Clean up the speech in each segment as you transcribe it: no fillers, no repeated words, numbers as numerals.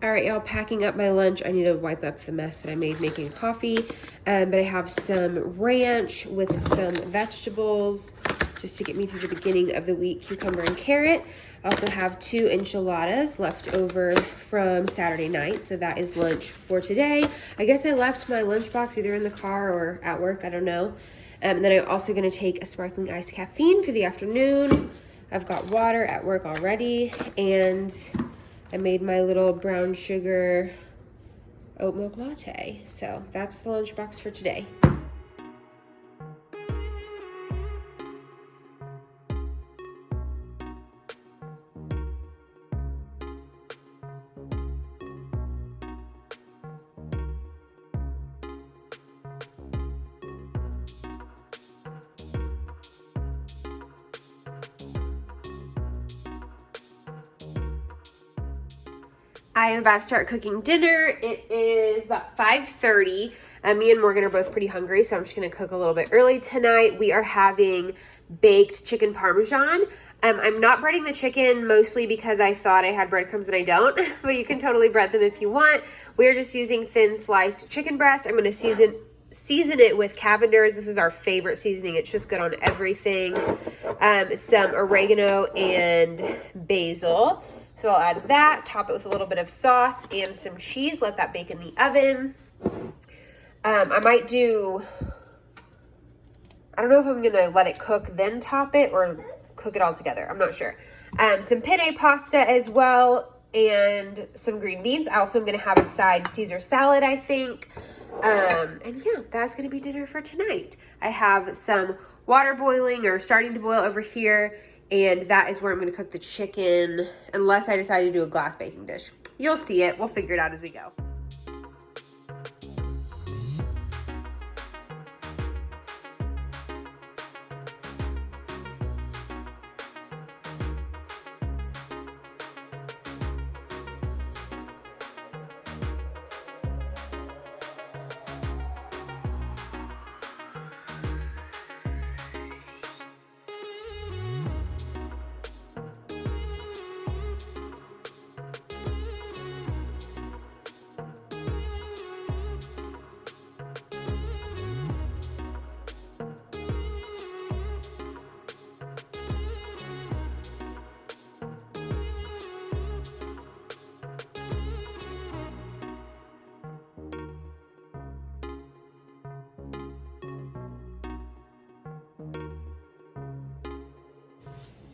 All right, y'all, packing up my lunch. I need to wipe up the mess that I made making coffee. But I have some ranch with some vegetables just to get me through the beginning of the week, cucumber and carrot. I also have 2 enchiladas left over from Saturday night, so that is lunch for today. I guess I left my lunchbox either in the car or at work, I don't know. And then I'm also gonna take a sparkling iced caffeine for the afternoon. I've got water at work already, and I made my little brown sugar oat milk latte. So that's the lunchbox for today. I am about to start cooking dinner. It is about 5:30. Me and Morgan are both pretty hungry, so I'm just gonna cook a little bit early tonight. We are having baked chicken parmesan. I'm not breading the chicken mostly because I thought I had breadcrumbs and I don't, but you can totally bread them if you want. We're just using thin sliced chicken breast. I'm gonna season it with Cavenders. This is our favorite seasoning. It's just good on everything. Some oregano and basil. So I'll add that, top it with a little bit of sauce and some cheese, let that bake in the oven. I might do, I don't know if I'm gonna let it cook then top it or cook it all together. I'm not sure. Some penne pasta as well and some green beans. I also am gonna have a side Caesar salad, I think. And yeah, that's gonna be dinner for tonight. I have some water boiling or starting to boil over here, and that is where I'm gonna cook the chicken, unless I decide to do a glass baking dish. You'll see it, we'll figure it out as we go.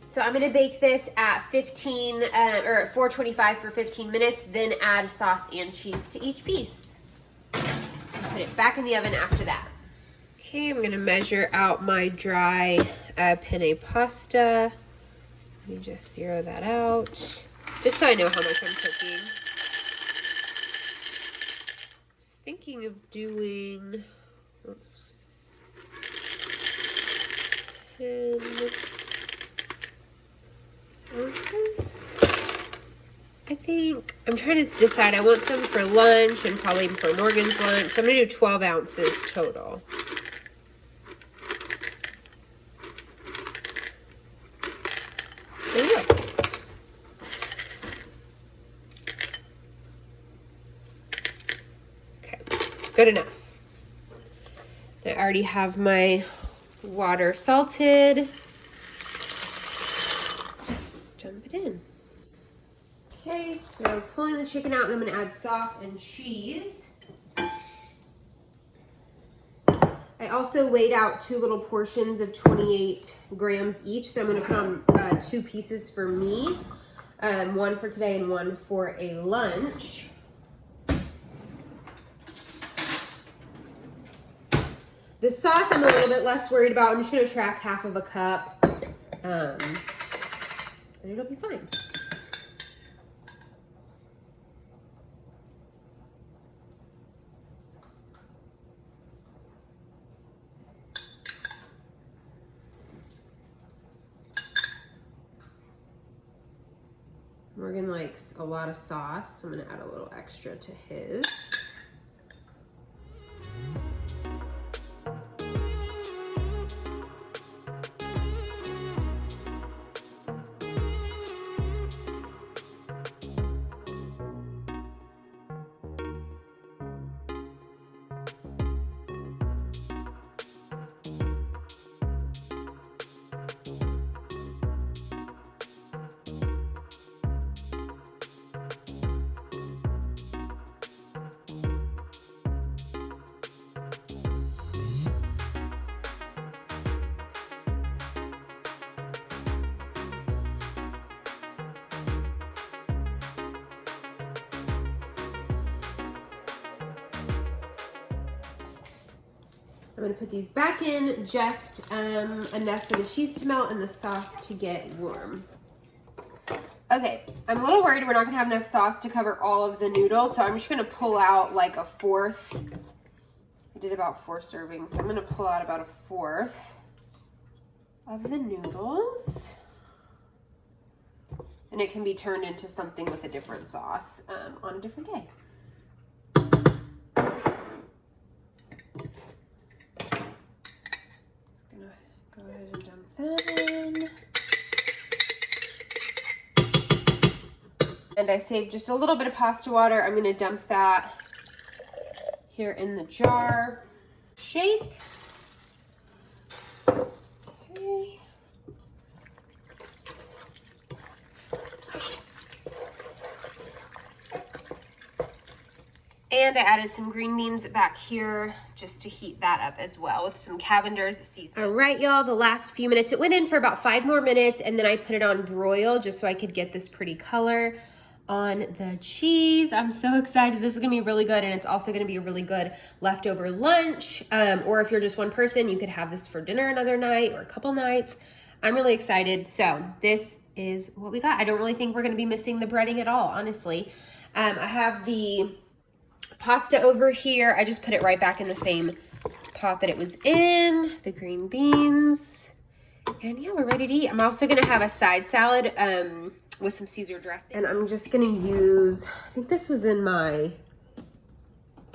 So I'm gonna bake this at 425 for 15 minutes, then add sauce and cheese to each piece. Put it back in the oven after that. Okay, I'm gonna measure out my dry penne pasta. Let me just zero that out, just so I know how much I'm cooking. I was thinking of doing 10 ounces. I think I'm trying to decide. I want some for lunch and probably for Morgan's lunch. So I'm gonna do 12 ounces total. There you go. Okay, good enough. I already have my water salted. Dump it in. Okay, so pulling the chicken out, and I'm gonna add sauce and cheese. I also weighed out 2 little portions of 28 grams each, so I'm gonna put on 2 pieces for me, one for today and one for a lunch. The sauce I'm a little bit less worried about. I'm just gonna track half of a cup, and it'll be fine. Morgan likes a lot of sauce, so I'm gonna add a little extra to his. I'm gonna put these back in just enough for the cheese to melt and the sauce to get warm. Okay, I'm a little worried we're not gonna have enough sauce to cover all of the noodles, so I'm just gonna pull out like a fourth. I did about 4 servings, so I'm gonna pull out about a fourth of the noodles. And it can be turned into something with a different sauce on a different day. Just gonna go ahead and dump that in. And I saved just a little bit of pasta water. I'm gonna dump that here in the jar. Shake. Okay. And I added some green beans back here just to heat that up as well with some Cavenders seasoning. All right, y'all, the last few minutes, it went in for about 5 more minutes, and then I put it on broil just so I could get this pretty color on the cheese. I'm so excited. This is gonna be really good, and it's also gonna be a really good leftover lunch. Or if you're just one person, you could have this for dinner another night or a couple nights. I'm really excited. So this is what we got. I don't really think we're gonna be missing the breading at all, honestly. I have the pasta over here. I just put it right back in the same pot that it was in, the green beans. And yeah, we're ready to eat. I'm also gonna have a side salad with some Caesar dressing. And I'm just gonna use, I think this was in my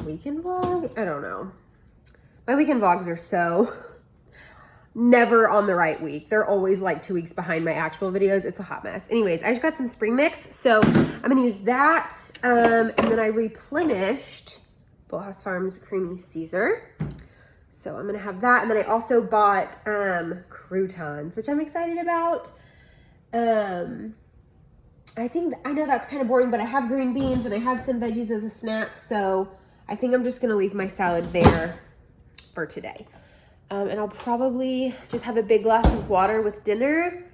weekend vlog. I don't know. My weekend vlogs are so never on the right week. They're always like 2 weeks behind my actual videos. It's a hot mess. Anyways, I just got some spring mix. So I'm gonna use that. And then I replenished Bolthouse Farms Creamy Caesar. So I'm gonna have that. And then I also bought croutons, which I'm excited about. I know that's kind of boring, but I have green beans and I had some veggies as a snack. So I think I'm just gonna leave my salad there for today. And I'll probably just have a big glass of water with dinner.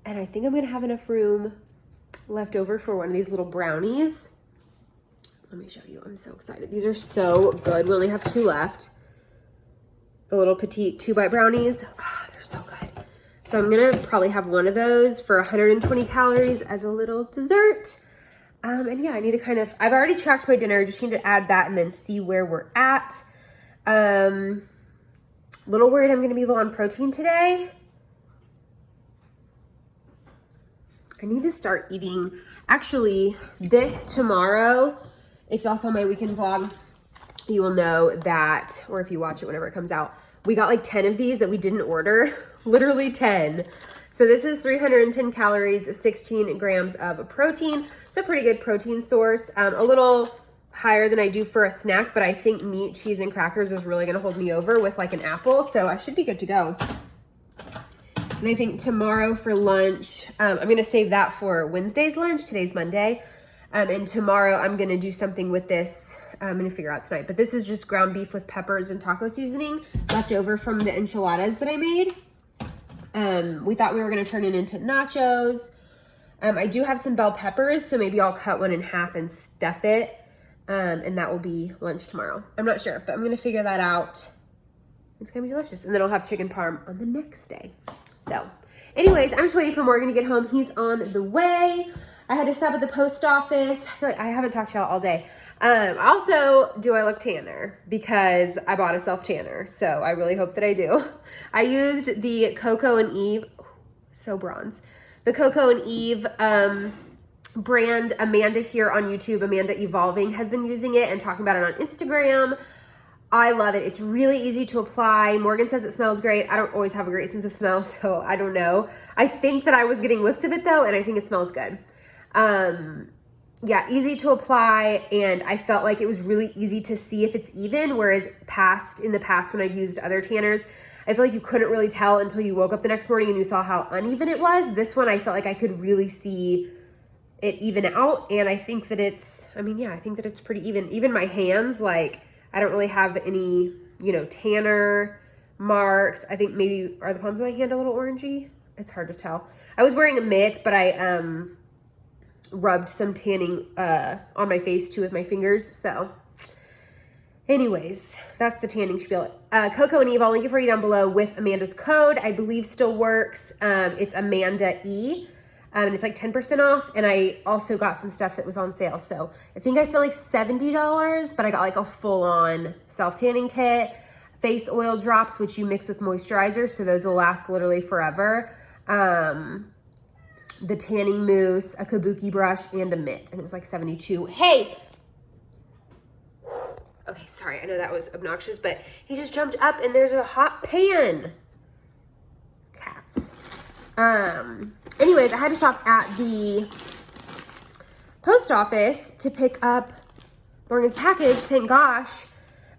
And I think I'm gonna have enough room left over for one of these little brownies. Let me show you, I'm so excited. These are so good. We only have 2 left. The little petite 2-bite brownies. Ah, they're so good. So I'm gonna probably have one of those for 120 calories as a little dessert. And yeah, I need to kind of, I've already tracked my dinner. I just need to add that and then see where we're at. Little worried I'm gonna be low on protein today. I need to start eating, actually this tomorrow. If y'all saw my weekend vlog, you will know that, or if you watch it whenever it comes out, we got like 10 of these that we didn't order, literally 10. So this is 310 calories, 16 grams of protein. It's a pretty good protein source, a little higher than I do for a snack, but I think meat, cheese, and crackers is really gonna hold me over with like an apple, so I should be good to go. And I think tomorrow for lunch, I'm gonna save that for Wednesday's lunch. Today's Monday. And tomorrow I'm gonna do something with this. I'm gonna figure out tonight, but this is just ground beef with peppers and taco seasoning left over from the enchiladas that I made. We thought we were gonna turn it into nachos. I do have some bell peppers, so maybe I'll cut one in half and stuff it. And that will be lunch tomorrow. I'm not sure, but I'm gonna figure that out. It's gonna be delicious. And then I'll have chicken parm on the next day. So anyways, I'm just waiting for Morgan to get home. He's on the way. I had to stop at the post office. I feel like I haven't talked to y'all all day. Also, do I look tanner? Because I bought a self tanner. So I really hope that I do. I used the Coco and Eve, so bronze. The Coco and Eve, brand. Amanda here on YouTube, Amanda Evolving, has been using it and talking about it on Instagram. I love it. It's really easy to apply. Morgan says it smells great. I don't always have a great sense of smell, so I don't know. I think that I was getting whiffs of it though, and I think it smells good. Yeah, easy to apply, and I felt like it was really easy to see if it's even, whereas in the past when I've used other tanners, I feel like you couldn't really tell until you woke up the next morning and you saw how uneven it was. This one, I felt like I could really see it even out, and I think that it's, I think that it's pretty even. Even my hands, like, I don't really have any, tanner marks. I think maybe, are the palms of my hand a little orangey? It's hard to tell. I was wearing a mitt, but I rubbed some tanning on my face too with my fingers. So Anyways, that's the tanning spiel. Coco and Eve, I'll link it for you down below with Amanda's code. I believe still works. It's Amanda E. And it's like 10% off. And I also got some stuff that was on sale. So I think I spent like $70, but I got like a full-on self-tanning kit, face oil drops, which you mix with moisturizer. So those will last literally forever. The tanning mousse, a kabuki brush, and a mitt. And it was like $72. Hey! Okay, sorry, I know that was obnoxious, but he just jumped up and there's a hot pan. Cats. Anyways, I had to stop at the post office to pick up Morgan's package, thank gosh.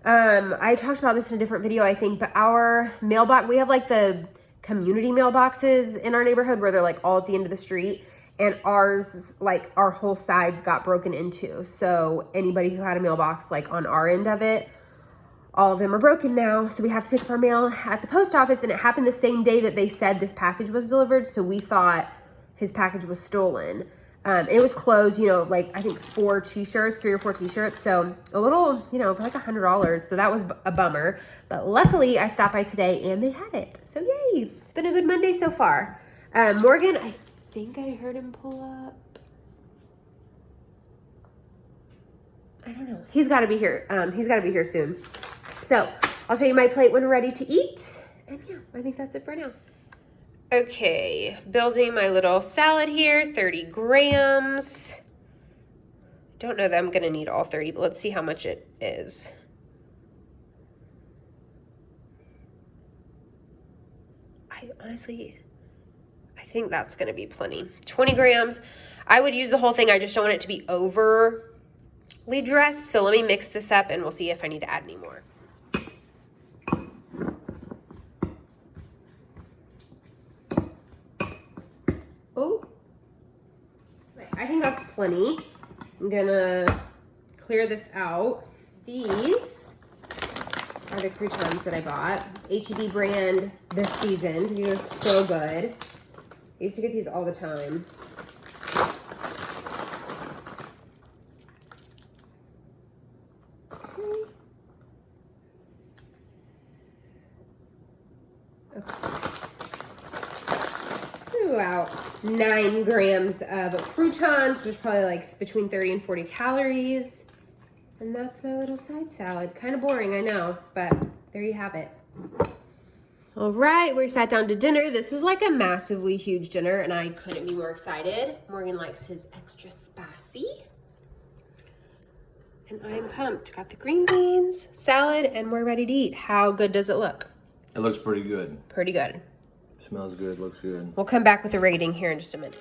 I talked about this in a different video, I think, but our mailbox, we have like the community mailboxes in our neighborhood where they're like all at the end of the street. And ours, like our whole sides got broken into. So anybody who had a mailbox like on our end of it, all of them are broken now. So we have to pick up our mail at the post office, and it happened the same day that they said this package was delivered. So we thought his package was stolen. And it was closed, you know, like I think 3 or 4 t-shirts. So a little, you know, like $100. So that was a bummer. But luckily I stopped by today and they had it. So yay, it's been a good Monday so far. Morgan, I think I heard him pull up. I don't know. He's got to be here. He's got to be here soon. So I'll show you my plate when we're ready to eat. And yeah, I think that's it for now. Okay, building my little salad here, 30 grams. Don't know that I'm gonna need all 30, but let's see how much it is. I think that's gonna be plenty. 20 grams. I would use the whole thing. I just don't want it to be overly dressed. So let me mix this up and we'll see if I need to add any more. Oh, I think that's plenty. I'm gonna clear this out. These are the croutons that I bought. H-E-B brand this season. These are so good. I used to get these all the time. About 9 grams of croutons, which is probably like between 30 and 40 calories. And that's my little side salad. Kind of boring, I know, but there you have it. All right, we sat down to dinner. This is like a massively huge dinner, and I couldn't be more excited. Morgan likes his extra spicy. And I'm pumped. Got the green beans, salad, and we're ready to eat. How good does it look? It looks pretty good. Pretty good. Smells good, looks good. We'll come back with a rating here in just a minute.